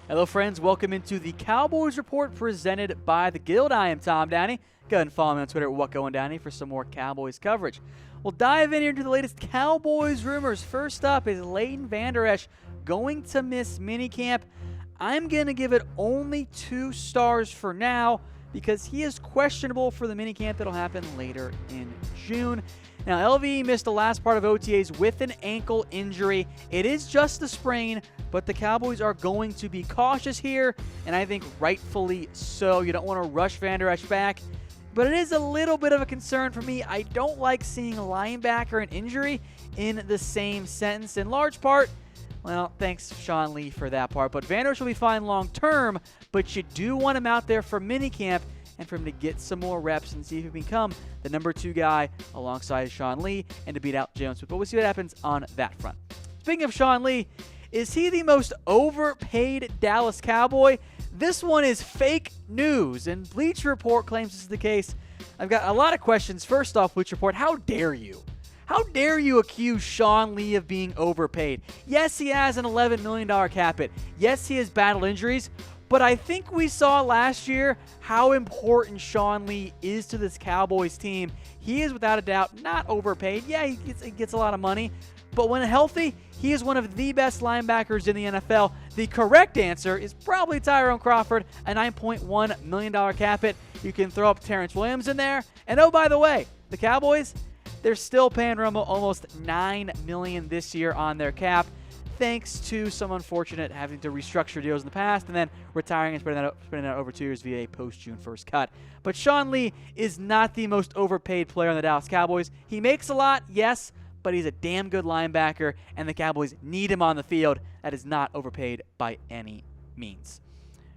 Hello, friends. Welcome into the Cowboys Report presented by The Guild. I am Tom Downey. Go ahead and follow me on Twitter at WhatGoingDowney for some more Cowboys coverage. We'll dive in here to the latest Cowboys rumors. First up is Leighton Vander Esch going to miss minicamp. I'm going to give it only 2 stars for now because he is questionable for the minicamp that'll happen later in June. Now, LVE missed the last part of OTAs with an ankle injury. It is just a sprain, but the Cowboys are going to be cautious here, and I think rightfully so. You don't want to rush Vander Esch back, but it is a little bit of a concern for me. I don't like seeing a linebacker and injury in the same sentence, in large part. Well, thanks, Sean Lee, for that part. But Vander Esch will be fine long-term, but you do want him out there for minicamp and for him to get some more reps and see if he can become the number 2 guy alongside Sean Lee and to beat out Jalen Smith. But we'll see what happens on that front. Speaking of Sean Lee, is he the most overpaid Dallas Cowboy? This one is fake news, and Bleacher Report claims this is the case. I've got a lot of questions. First off, Bleacher Report, how dare you? How dare you accuse Sean Lee of being overpaid? Yes, he has an $11 million cap hit. Yes, he has battled injuries. But I think we saw last year how important Sean Lee is to this Cowboys team. He is, without a doubt, not overpaid. Yeah, he gets a lot of money. But when healthy, he is one of the best linebackers in the NFL. The correct answer is probably Tyrone Crawford, a $9.1 million cap hit. You can throw up Terrence Williams in there. And oh, by the way, the Cowboys, they're still paying Romo almost $9 million this year on their cap, thanks to some unfortunate having to restructure deals in the past and then retiring and spreading that out over 2 years via a post-June 1st cut. But Sean Lee is not the most overpaid player on the Dallas Cowboys. He makes a lot, yes, but he's a damn good linebacker, and the Cowboys need him on the field. That is not overpaid by any means.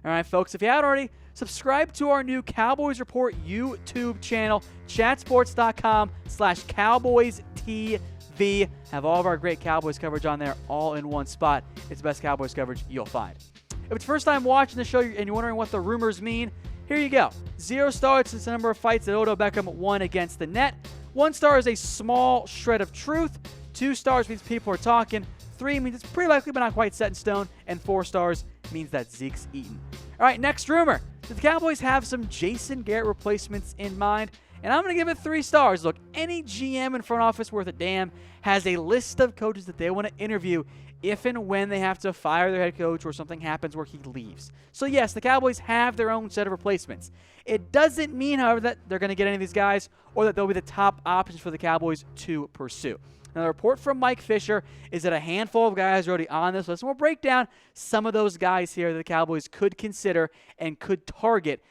All right, folks, if you haven't already, subscribe to our new Cowboys Report YouTube channel, chatsports.com/CowboysTV. Have all of our great Cowboys coverage on there, all in one spot. It's the best Cowboys coverage you'll find. If it's your first time watching the show and you're wondering what the rumors mean, here you go. 0 stars is the number of fights that Odell Beckham won against the net. 1 star is a small shred of truth. 2 stars means people are talking. 3 means it's pretty likely but not quite set in stone. And 4 stars means that Zeke's eaten. All right, next rumor. Do the Cowboys have some Jason Garrett replacements in mind? And I'm going to give it 3 stars. Look, any GM and front office worth a damn has a list of coaches that they want to interview if and when they have to fire their head coach or something happens where he leaves. So yes, the Cowboys have their own set of replacements. It doesn't mean, however, that they're going to get any of these guys or that they'll be the top options for the Cowboys to pursue. Now, the report from Mike Fisher is that a handful of guys are already on this list. And we'll break down some of those guys here that the Cowboys could consider and could target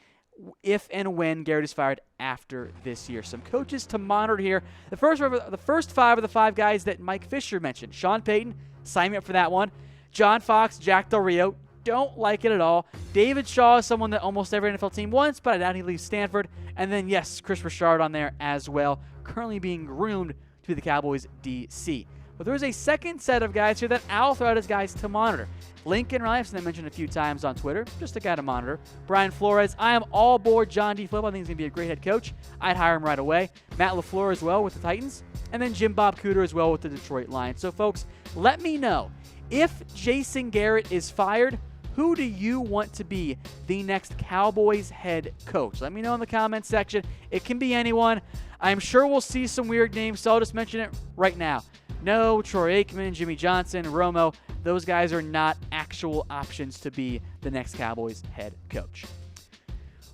if and when Garrett is fired after this year. Some coaches to monitor here. The first 5 are the 5 guys that Mike Fisher mentioned. Sean Payton, sign me up for that one. John Fox, Jack Del Rio, don't like it at all. David Shaw is someone that almost every NFL team wants, but I doubt he leaves Stanford. And then, yes, Chris Richard on there as well, currently being groomed to be the Cowboys DC. But there's a second set of guys here that I'll throw out as guys to monitor. Lincoln Riley, I've seen them mentioned a few times on Twitter, just a guy to monitor. Brian Flores, I am all aboard John D. Flip. I think he's going to be a great head coach. I'd hire him right away. Matt LaFleur as well with the Titans. And then Jim Bob Cooter as well with the Detroit Lions. So, folks, let me know. If Jason Garrett is fired, who do you want to be the next Cowboys head coach? Let me know in the comments section. It can be anyone. I'm sure we'll see some weird names, so I'll just mention it right now. No, Troy Aikman, Jimmy Johnson, Romo, those guys are not actual options to be the next Cowboys head coach.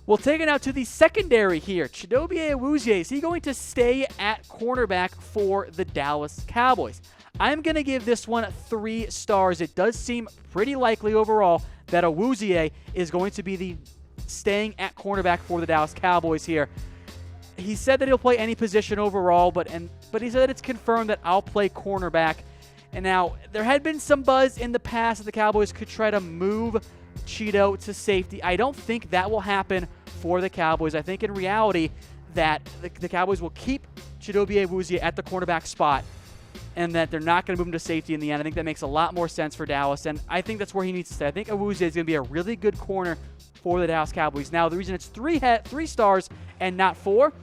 We'll take it out to the secondary here. Chidobe Awuzie, is he going to stay at cornerback for the Dallas Cowboys? I'm going to give this one 3 stars. It does seem pretty likely overall that Awuzie is going to be staying at cornerback for the Dallas Cowboys here. He said that he'll play any position overall, but he said that it's confirmed that I'll play cornerback. And now, there had been some buzz in the past that the Cowboys could try to move Cheeto to safety. I don't think that will happen for the Cowboys. I think in reality that the Cowboys will keep Chidobe Awuzie at the cornerback spot and that they're not going to move him to safety in the end. I think that makes a lot more sense for Dallas, and I think that's where he needs to stay. I think Awuzie is going to be a really good corner for the Dallas Cowboys. Now, the reason it's 3 stars and not 4,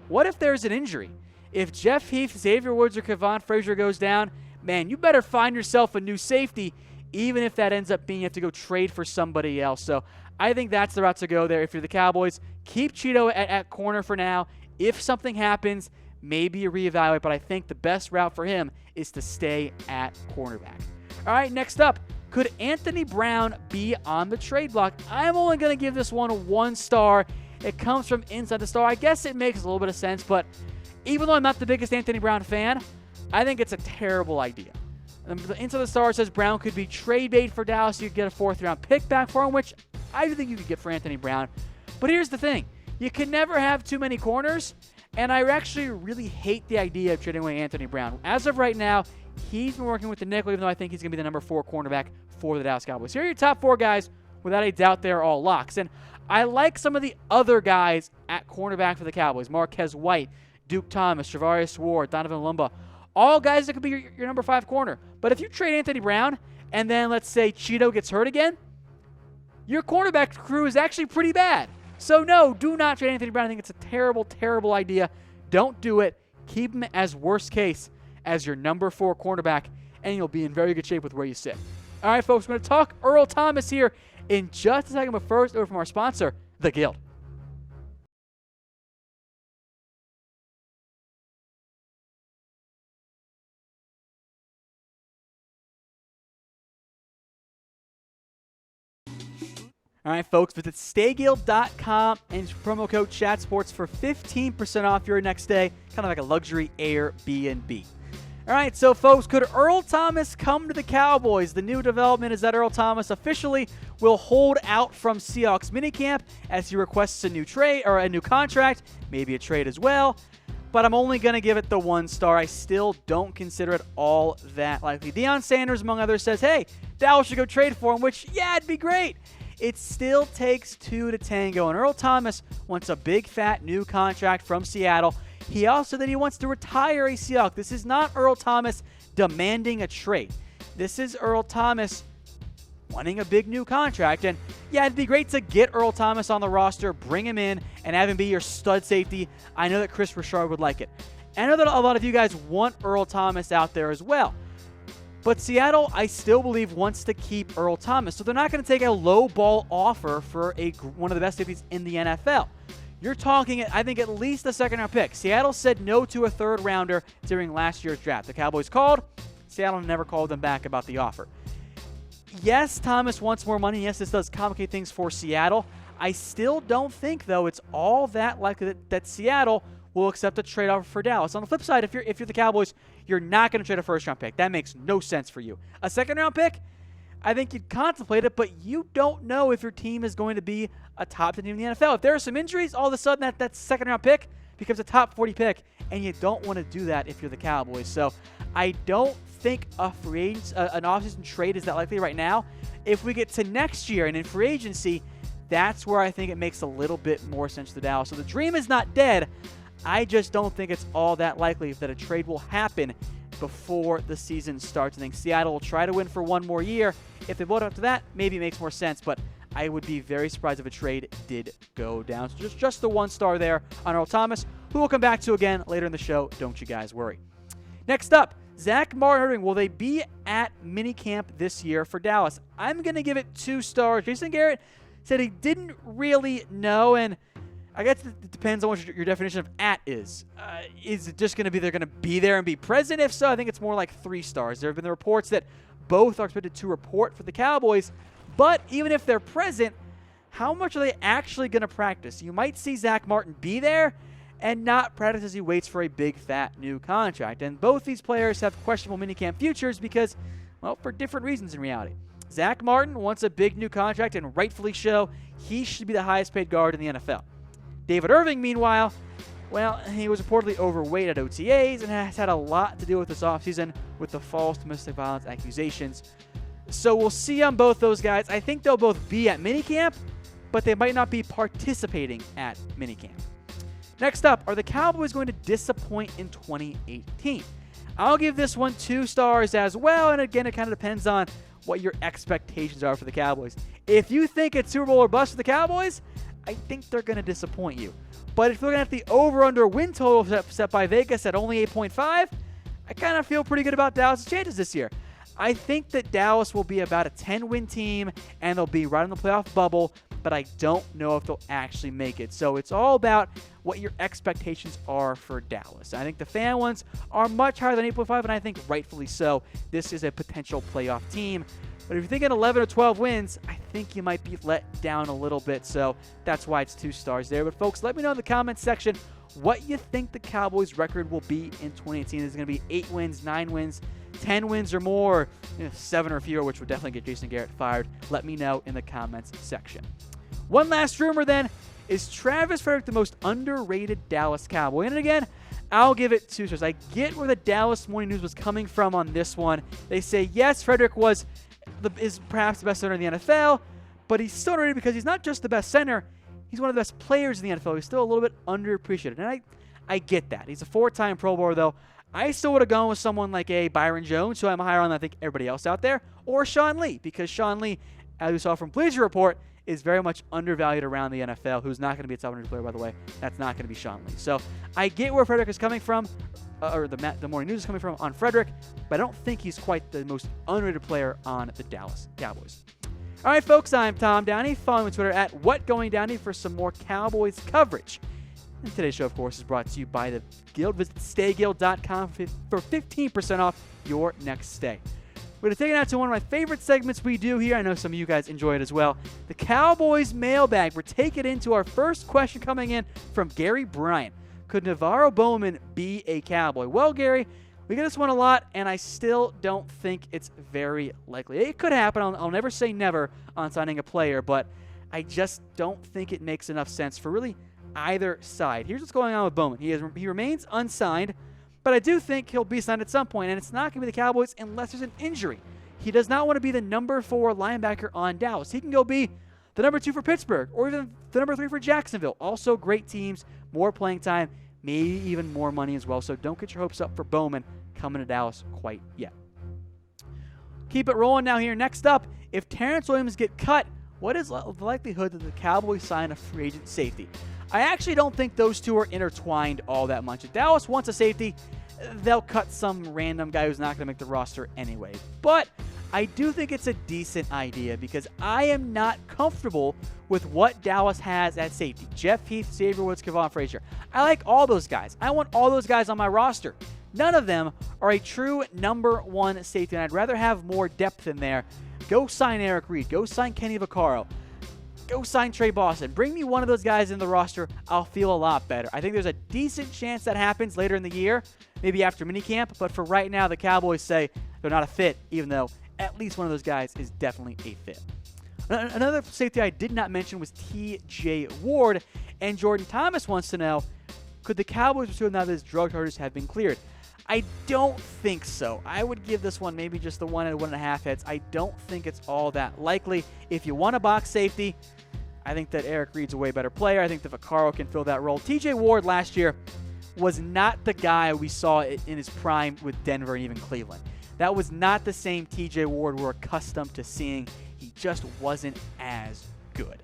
what if there's an injury? If Jeff Heath, Xavier Woods, or Kevon Frazier goes down, man, you better find yourself a new safety. even if that ends up being you have to go trade for somebody else. So I think that's the route to go there. If you're the Cowboys, keep Cheeto at corner for now. If something happens, maybe you reevaluate, but I think the best route for him is to stay at cornerback. All right, next up, could Anthony Brown be on the trade block? I'm only going to give this one star. It comes from Inside the Star. I guess it makes a little bit of sense, but even though I'm not the biggest Anthony Brown fan, I think it's a terrible idea. The Inside the Star says Brown could be trade bait for Dallas. You could get a fourth-round pick back for him, which I think you could get for Anthony Brown. But here's the thing. You can never have too many corners, and I actually really hate the idea of trading away Anthony Brown. As of right now, he's been working with the nickel, even though I think he's going to be the number 4 cornerback for the Dallas Cowboys. Here are your top 4 guys. Without a doubt, they're all locks. And I like some of the other guys at cornerback for the Cowboys. Marquez White, Duke Thomas, Jihad Ward, Donovan Lumba. All guys that could be your number 5 corner. But if you trade Anthony Brown, and then let's say Cheeto gets hurt again, your cornerback crew is actually pretty bad. So no, do not trade Anthony Brown. I think it's a terrible, terrible idea. Don't do it. Keep him as worst case as your number 4 cornerback, and you'll be in very good shape with where you sit. All right, folks, we're going to talk Earl Thomas here in just a second, but first, over from our sponsor, The Guild. All right, folks, visit stayguild.com and use promo code ChatSports for 15% off your next stay, kind of like a luxury Airbnb. All right, so, folks, could Earl Thomas come to the Cowboys? The new development is that Earl Thomas officially will hold out from Seahawks minicamp as he requests a new trade or a new contract, maybe a trade as well. But I'm only going to give it the 1 star. I still don't consider it all that likely. Deion Sanders, among others, says, hey, Dallas should go trade for him, which, yeah, it'd be great. It still takes 2 to tango, and Earl Thomas wants a big, fat, new contract from Seattle. He also said that he wants to retire a Seahawk. This is not Earl Thomas demanding a trade. This is Earl Thomas wanting a big new contract. And, yeah, it'd be great to get Earl Thomas on the roster, bring him in, and have him be your stud safety. I know that Chris Richard would like it. I know that a lot of you guys want Earl Thomas out there as well. But Seattle, I still believe, wants to keep Earl Thomas. So they're not going to take a low ball offer for one of the best safeties in the NFL. You're talking, I think, at least a second-round pick. Seattle said no to a third-rounder during last year's draft. The Cowboys called. Seattle never called them back about the offer. Yes, Thomas wants more money. Yes, this does complicate things for Seattle. I still don't think, though, it's all that likely that Seattle will accept a trade offer for Dallas. On the flip side, if you're the Cowboys, you're not going to trade a first-round pick. That makes no sense for you. A second-round pick, I think you'd contemplate it, but you don't know if your team is going to be a top 10 team in the NFL. If there are some injuries, all of a sudden that second-round pick becomes a top 40 pick, and you don't want to do that if you're the Cowboys. So I don't think an offseason trade is that likely right now. If we get to next year and in free agency, that's where I think it makes a little bit more sense to Dallas. So the dream is not dead. I just don't think it's all that likely that a trade will happen before the season starts. I think Seattle will try to win for 1 more year. If they vote up to that, maybe it makes more sense, but I would be very surprised if a trade did go down. So just the 1 star there on Earl Thomas, who we'll come back to again later in the show. Don't you guys worry. Next up, Zach Martin. Will they be at minicamp this year for Dallas? I'm going to give it 2 stars. Jason Garrett said he didn't really know, and I guess it depends on what your definition of at is. Is it just going to be they're going to be there and be present? If so, I think it's more like 3 stars. There have been the reports that both are expected to report for the Cowboys, but even if they're present, how much are they actually going to practice? You might see Zach Martin be there and not practice as he waits for a big, fat new contract. And both these players have questionable minicamp futures because, well, for different reasons in reality. Zach Martin wants a big new contract, and rightfully so. He should be the highest paid guard in the NFL. David Irving, meanwhile, well, he was reportedly overweight at OTAs and has had a lot to do with this offseason with the false domestic violence accusations. So we'll see on both those guys. I think they'll both be at minicamp, but they might not be participating at minicamp. Next up, are the Cowboys going to disappoint in 2018? I'll give this one 2 stars as well, and again, it kind of depends on what your expectations are for the Cowboys. If you think it's Super Bowl or bust for the Cowboys, I think they're going to disappoint you. But if you're looking at the over-under win total set by Vegas at only 8.5, I kind of feel pretty good about Dallas' chances this year. I think that Dallas will be about a 10-win team, and they'll be right on the playoff bubble, but I don't know if they'll actually make it. So it's all about what your expectations are for Dallas. I think the fan ones are much higher than 8.5, and I think rightfully so. This is a potential playoff team. But if you're thinking 11 or 12 wins, I think you might be let down a little bit. So that's why it's 2 stars there. But folks, let me know in the comments section what you think the Cowboys' record will be in 2018. Is it going to be 8 wins, 9 wins, 10 wins or more, 7 or fewer, which would definitely get Jason Garrett fired? Let me know in the comments section. One last rumor then, is Travis Frederick the most underrated Dallas Cowboy? And again, I'll give it 2 stars. I get where the Dallas Morning News was coming from on this one. They say, yes, Frederick is perhaps the best center in the NFL, but he's still underrated because he's not just the best center, he's one of the best players in the NFL. He's still a little bit underappreciated, and I get that. He's a 4-time Pro Bowler, though. I still would have gone with someone like a Byron Jones, who I'm higher on than I think everybody else out there, or Sean Lee, because Sean Lee, as we saw from Bleacher Report, is very much undervalued around the NFL, who's not going to be a top 100 player, by the way. That's not going to be Sean Lee. So I get where Frederick is coming from, or the Morning News is coming from on Frederick, but I don't think he's quite the most underrated player on the Dallas Cowboys. All right, folks, I'm Tom Downey. Follow me on Twitter at WhatGoingDowney for some more Cowboys coverage. And today's show, of course, is brought to you by the Guild. Visit stayguild.com for 15% off your next stay. We're going to take it out to one of my favorite segments we do here. I know some of you guys enjoy it as well. The Cowboys Mailbag. We're taking it into our first question coming in from Gary Bryant. Could NaVorro Bowman be a Cowboy? Well, Gary, we get this one a lot, and I still don't think it's very likely. It could happen. I'll never say never on signing a player, but I just don't think it makes enough sense for really either side. Here's what's going on with Bowman. He remains unsigned, but I do think he'll be signed at some point, and it's not going to be the Cowboys unless there's an injury. He does not want to be the number 4 linebacker on Dallas. He can go be the number 2 for Pittsburgh, or even the number 3 for Jacksonville. Also great teams, more playing time, maybe even more money as well. So don't get your hopes up for Bowman coming to Dallas quite yet. Keep it rolling now here. Next up, if Terrence Williams get cut, what is the likelihood that the Cowboys sign a free agent safety? I actually don't think those two are intertwined all that much. If Dallas wants a safety, they'll cut some random guy who's not going to make the roster anyway. But I do think it's a decent idea because I am not comfortable with what Dallas has at safety. Jeff Heath, Xavier Woods, Kevon Frazier. I like all those guys. I want all those guys on my roster. None of them are a true number 1 safety, and I'd rather have more depth in there. Go sign Eric Reed. Go sign Kenny Vaccaro. Go sign Trey Boston. Bring me one of those guys in the roster. I'll feel a lot better. I think there's a decent chance that happens later in the year, maybe after minicamp. But for right now, the Cowboys say they're not a fit, even though at least one of those guys is definitely a fit. Another safety I did not mention was T.J. Ward. And Jordan Thomas wants to know, could the Cowboys pursue him now that his drug charges have been cleared? I don't think so. I would give this one maybe just the 1 and 1.5 heads. I don't think it's all that likely. If you want a box safety, I think that Eric Reed's a way better player. I think that Vaccaro can fill that role. T.J. Ward last year was not the guy we saw in his prime with Denver and even Cleveland. That was not the same T.J. Ward we're accustomed to seeing. He just wasn't as good.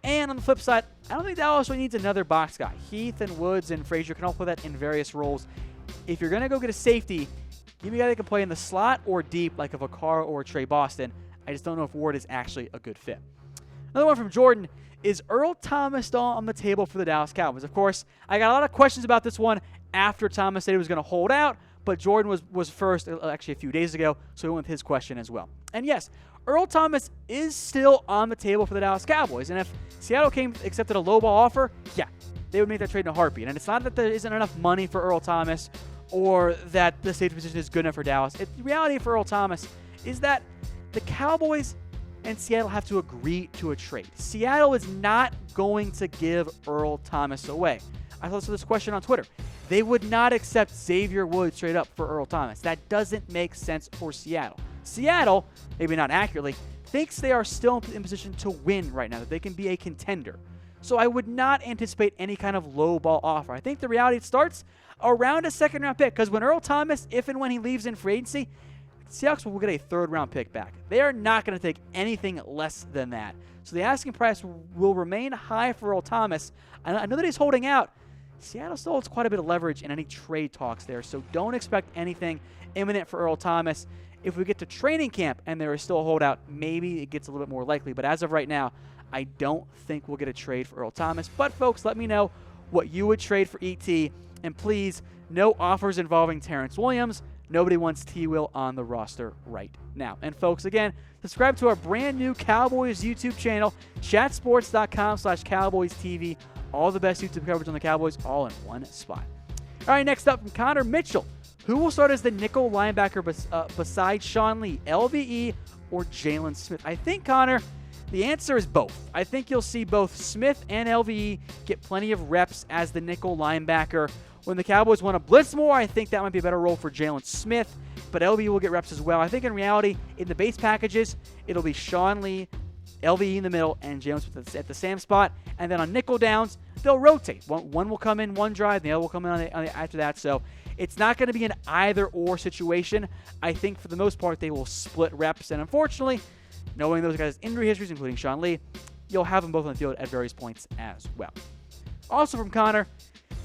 And on the flip side, I don't think Dallas really needs another box guy. Heath and Woods and Frazier can all play that in various roles. If you're going to go get a safety, give me a guy that can play in the slot or deep like a Vaccaro or Trey Boston. I just don't know if Ward is actually a good fit. Another one from Jordan. Is Earl Thomas still on the table for the Dallas Cowboys? Of course, I got a lot of questions about this one after Thomas said he was going to hold out, but Jordan was first actually a few days ago, so we went with his question as well. And yes, Earl Thomas is still on the table for the Dallas Cowboys, and if Seattle accepted a lowball offer, yeah, they would make that trade in a heartbeat. And it's not that there isn't enough money for Earl Thomas or that the safety position is good enough for Dallas. The reality for Earl Thomas is that the Cowboys and Seattle have to agree to a trade. Seattle is not going to give Earl Thomas away. I saw this question on Twitter. They would not accept Xavier Woods straight up for Earl Thomas. That doesn't make sense for Seattle. Seattle, maybe not accurately, thinks they are still in position to win right now, that they can be a contender. So I would not anticipate any kind of low ball offer. I think the reality starts around a second-round pick, because when Earl Thomas, if and when he leaves in free agency, Seahawks will get a third-round pick back. They are not going to take anything less than that. So the asking price will remain high for Earl Thomas. I know that he's holding out. Seattle still holds quite a bit of leverage in any trade talks there, so don't expect anything imminent for Earl Thomas. If we get to training camp and there is still a holdout, maybe it gets a little bit more likely. But as of right now, I don't think we'll get a trade for Earl Thomas. But, folks, let me know what you would trade for ET. And please, no offers involving Terrence Williams. Nobody wants T-Will on the roster right now. And, folks, again, subscribe to our brand new Cowboys YouTube channel, chatsports.com/Cowboys TV. All the best YouTube coverage on the Cowboys, all in one spot. All right, next up from Connor Mitchell. Who will start as the nickel linebacker besides Sean Lee, LVE or Jalen Smith? I think, Connor, the answer is both. I think you'll see both Smith and LVE get plenty of reps as the nickel linebacker. When the Cowboys want to blitz more, I think that might be a better role for Jalen Smith, but LVE will get reps as well. I think in reality, in the base packages, it'll be Sean Lee, LVE in the middle, and Jalen Smith at the same spot. And then on nickel downs, they'll rotate. One will come in one drive, the other will come in after that. So it's not going to be an either-or situation. I think for the most part, they will split reps. And unfortunately, knowing those guys' injury histories, including Sean Lee, you'll have them both on the field at various points as well. Also from Connor,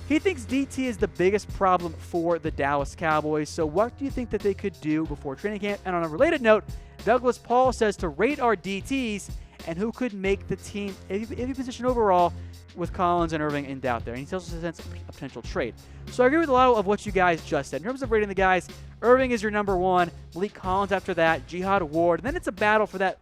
he thinks DT is the biggest problem for the Dallas Cowboys. So what do you think that they could do before training camp? And on a related note, Douglas Paul says to rate our DTs and who could make the team every position overall with Collins and Irving in doubt there. And he tells us a sense of a potential trade. So I agree with a lot of what you guys just said. In terms of rating the guys, Irving is your number one, Malik Collins after that, Jihad Ward. And then it's a battle for that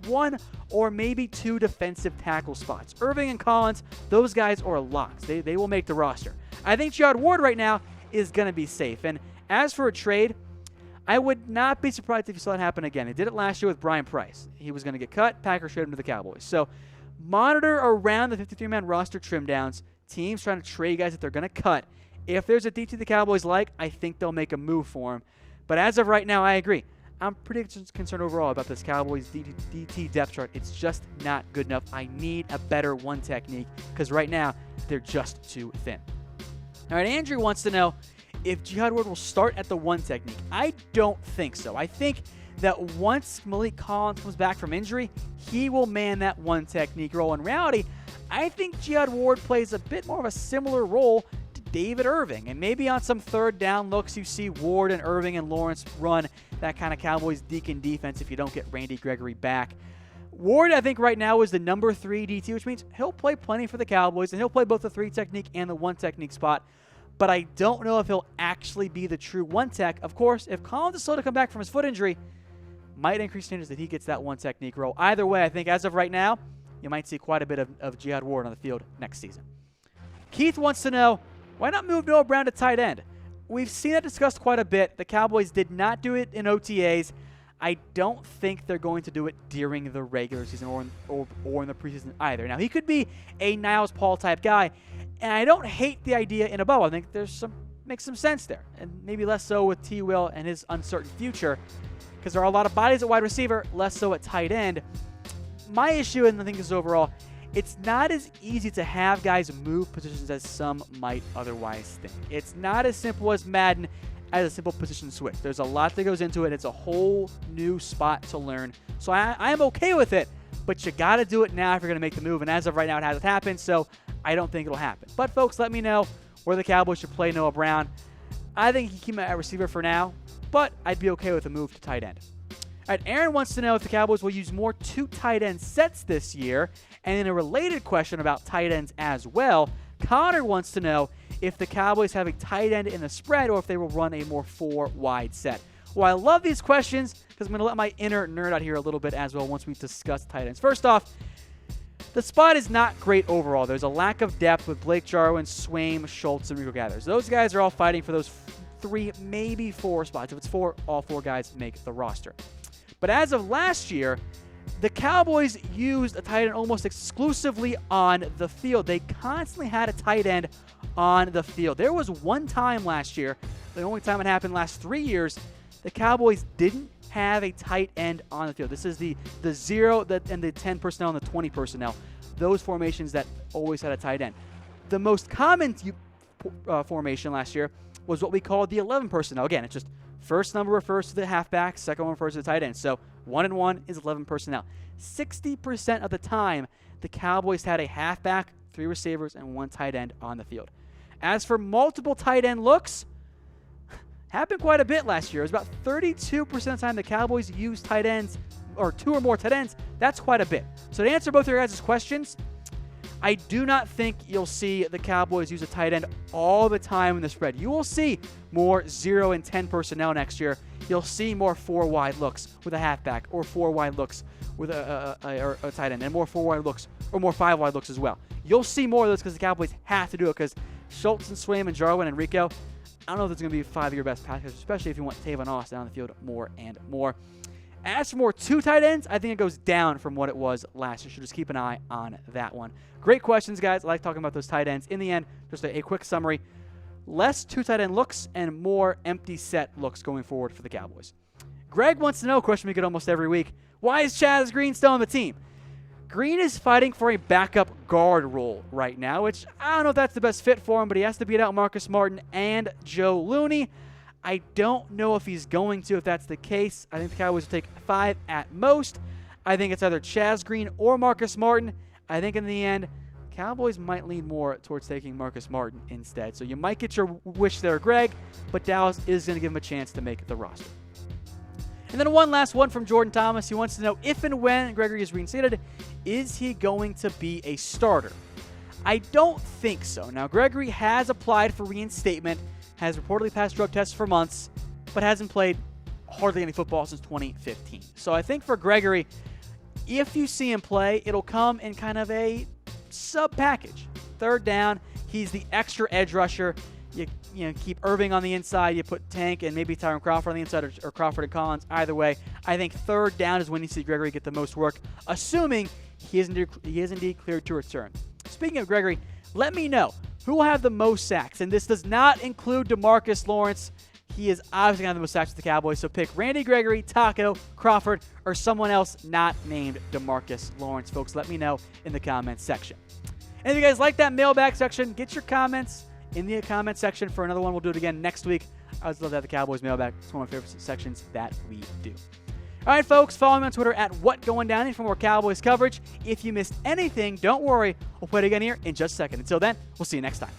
one or maybe two defensive tackle spots. Irving and Collins, those guys are locks. They will make the roster. I think Jihad Ward right now is going to be safe. And as for a trade, I would not be surprised if you saw it happen again. They did it last year with Brian Price. He was going to get cut. Packers traded him to the Cowboys. So monitor around the 53-man roster trim downs. Teams trying to trade guys that they're going to cut. If there's a DT the Cowboys like, I think they'll make a move for him. But as of right now, I agree. I'm pretty concerned overall about this Cowboys DT depth chart. It's just not good enough. I need a better one technique because right now they're just too thin. All right, Andrew wants to know if Jihad Ward will start at the one technique. I don't think so. I think that once Malik Collins comes back from injury, he will man that one technique role. In reality, I think Jihad Ward plays a bit more of a similar role to David Irving. And maybe on some third down looks, you see Ward and Irving and Lawrence run that kind of Cowboys Deacon defense if you don't get Randy Gregory back. Ward, I think right now is the number 3 DT, which means he'll play plenty for the Cowboys, and he'll play both the 3 technique and the 1 technique spot. But I don't know if he'll actually be the true 1 tech. Of course, if Collins is slow to come back from his foot injury, might increase chances that he gets that 1 technique role. Either way, I think as of right now, you might see quite a bit of Jihad Ward on the field next season. Keith wants to know, why not move Noah Brown to tight end? We've seen that discussed quite a bit. The Cowboys did not do it in OTAs. I don't think they're going to do it during the regular season or in the preseason either. Now, he could be a Niles Paul type guy, and I don't hate the idea in a bubble. I think makes some sense there, and maybe less so with T-Will and his uncertain future, because there are a lot of bodies at wide receiver, less so at tight end. My issue, and I think is overall, it's not as easy to have guys move positions as some might otherwise think. It's not as simple as Madden as a simple position switch. There's a lot that goes into it. It's a whole new spot to learn. So I am okay with it, but you got to do it now if you're going to make the move. And as of right now, it hasn't happened, so I don't think it'll happen. But, folks, let me know where the Cowboys should play Noah Brown. I think he can keep him at receiver for now, but I'd be okay with a move to tight end. All right, Aaron wants to know if the Cowboys will use more 2 tight end sets this year. And in a related question about tight ends as well, Connor wants to know if the Cowboys have a tight end in the spread or if they will run a more 4-wide set. Well, I love these questions because I'm going to let my inner nerd out here a little bit as well once we discuss tight ends. First off, the spot is not great overall. There's a lack of depth with Blake Jarwin, Swaim, Schultz, and Rico Gathers. Those guys are all fighting for those 3, maybe 4 spots. If it's 4, all 4 guys make the roster. But as of last year, the Cowboys used a tight end almost exclusively on the field. They constantly had a tight end on the field. There was one time last year, the only time it happened last 3 years, the Cowboys didn't have a tight end on the field. This is the 0 and the 10 personnel and the 20 personnel, those formations that always had a tight end. The most common formation last year was what we called the 11 personnel. Again, it's just first number refers to the halfback, second one refers to the tight end. So 1 and 1 is 11 personnel. 60% of the time, the Cowboys had a halfback, 3 receivers, and 1 tight end on the field. As for multiple tight end looks, happened quite a bit last year. It was about 32% of the time the Cowboys used tight ends, or 2 or more tight ends. That's quite a bit. So to answer both your guys' questions, I do not think you'll see the Cowboys use a tight end all the time in the spread. You will see more 0 and 10 personnel next year. You'll see more 4 wide looks with a halfback, or 4 wide looks with a tight end, and more 4 wide looks, or more 5 wide looks as well. You'll see more of those because the Cowboys have to do it, because Schultz and Swaim and Jarwin and Rico, I don't know if it's going to be 5 of your best pass catchers, especially if you want Tavon Austin down the field more and more. As for more 2 tight ends, I think it goes down from what it was last year. So just keep an eye on that one. Great questions, guys. I like talking about those tight ends. In the end, just a quick summary. Less 2 tight end looks and more empty set looks going forward for the Cowboys. Greg wants to know, a question we get almost every week, why is Chaz Green still on the team? Green is fighting for a backup guard role right now, which I don't know if that's the best fit for him, but he has to beat out Marcus Martin and Joe Looney. I don't know if he's going to, if that's the case. I think the Cowboys will take 5 at most. I think it's either Chaz Green or Marcus Martin. I think in the end, Cowboys might lean more towards taking Marcus Martin instead. So you might get your wish there, Greg, but Dallas is going to give him a chance to make the roster. And then one last one from Jordan Thomas. He wants to know if and when Gregory is reinstated, is he going to be a starter? I don't think so. Now, Gregory has applied for reinstatement, has reportedly passed drug tests for months, but hasn't played hardly any football since 2015. So I think for Gregory, if you see him play, it'll come in kind of a sub-package. 3rd down, he's the extra edge rusher. You keep Irving on the inside, you put Tank and maybe Tyron Crawford on the inside, or Crawford and Collins. Either way, I think 3rd down is when you see Gregory get the most work, assuming he is indeed cleared to return. Speaking of Gregory, let me know who will have the most sacks, and this does not include DeMarcus Lawrence. He is obviously going to have the most sacks with the Cowboys, so pick Randy Gregory, Taco, Crawford, or someone else not named DeMarcus Lawrence. Folks, let me know in the comments section. And if you guys like that mailbag section, get your comments in the comment section for another one. We'll do it again next week. I always love to have the Cowboys mailbag. It's one of my favorite sections that we do. All right, folks, follow me on Twitter at WhatGoingDowney for more Cowboys coverage. If you missed anything, don't worry. We'll play it again here in just a second. Until then, we'll see you next time.